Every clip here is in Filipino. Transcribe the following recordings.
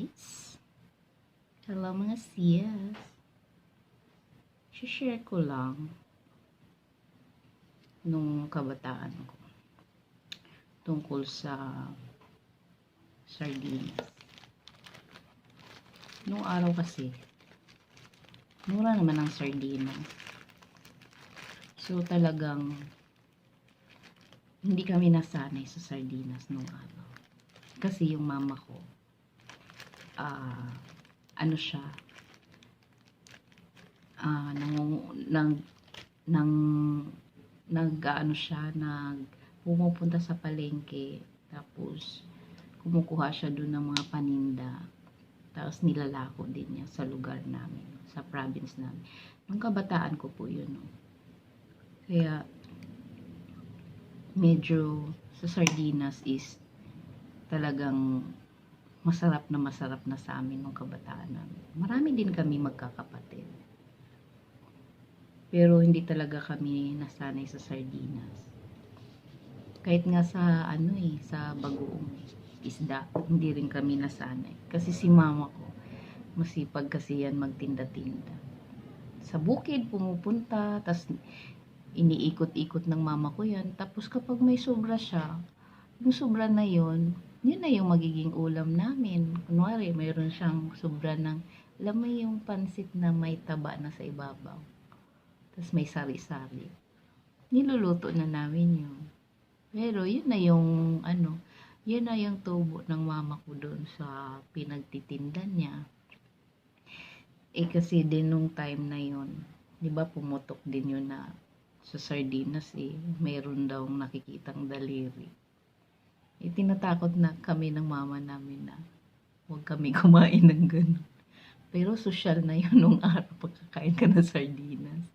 sis. Hello mga sis. Share ko lang nung kabataan ko tungkol sa sardinas. Nung araw kasi, mura naman ang sardinas. So talagang hindi kami nasanay sa sardinas nung araw. Kasi yung mama ko, ano siya, pumupunta sa palengke, tapos kumukuha siya doon ng mga paninda, tapos nilalako din niya sa lugar namin, sa province namin. Nung kabataan ko po yun, no? Kaya medyo sa sardinas is talagang masarap na sa amin nung kabataan namin. Marami din kami magkakapatid. Pero hindi talaga kami nasanay sa sardinas. Kahit nga sa sa bagoong isda, hindi rin kami nasanay. Kasi si mama ko, masipag kasi yan magtinda-tinda. Sa bukid pumupunta, tas iniikot-ikot ng mama ko yan. Tapos kapag may sobra siya, yung sobra na yun na yung magiging ulam namin. Kunwari, mayroon siyang sobra ng, alam mo yung pansit na may taba na sa ibabaw. Tapos may sari-sari. Niluluto na namin yun. Pero yun na yung, yun na yung tubo ng mama ko doon sa pinagtitinda niya. Kasi din nung time na yun, di ba pumutok din yun na sa sardinas mayroon daw nakikitang daliri. Tinatakot na kami ng mama namin na huwag kami kumain ng ganun. Pero social na yun nung araw pagkakain ka ng sardinas.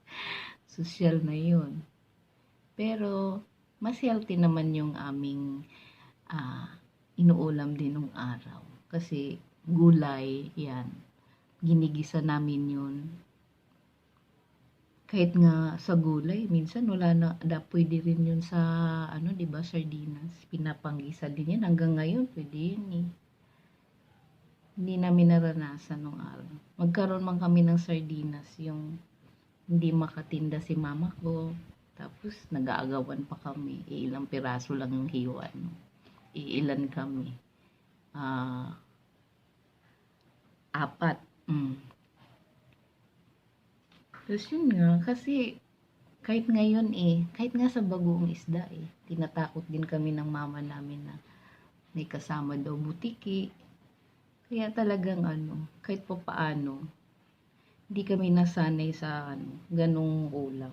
Social na yun. Pero mas healthy naman yung aming inuulam din nung araw. Kasi gulay, yan. Ginigisa namin yun. Kahit nga sa gulay, minsan wala na, pwede rin yun sa, diba, sardinas. Pinapanggisa din yan. Hanggang ngayon, pwede yun Hindi namin naranasan nung araw. Magkaroon man kami ng sardinas, yung hindi makatinda si mama ko. Tapos, nag-aagawan pa kami. Ilang piraso lang yung hiwa, Iilan kami. 4. Tapos yun nga, kasi kahit ngayon kahit nga sa bagoong isda tinatakot din kami ng mama namin na may kasama daw butiki. Kaya talagang kahit pa paano, hindi kami nasanay sa ganong ulam.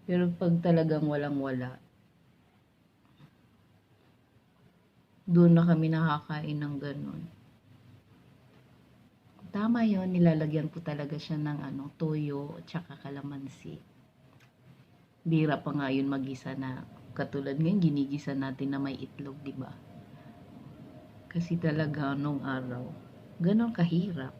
Pero pag talagang walang-wala, doon na kami nakakain ng ganon. Tama yon, nilalagyan ko talaga siya ng toyo at saka kalamansi. Bira pa nga yun magisa na katulad ngayon ginigisa natin na may itlog, di ba? Kasi talaga nung araw, ganon kahirap.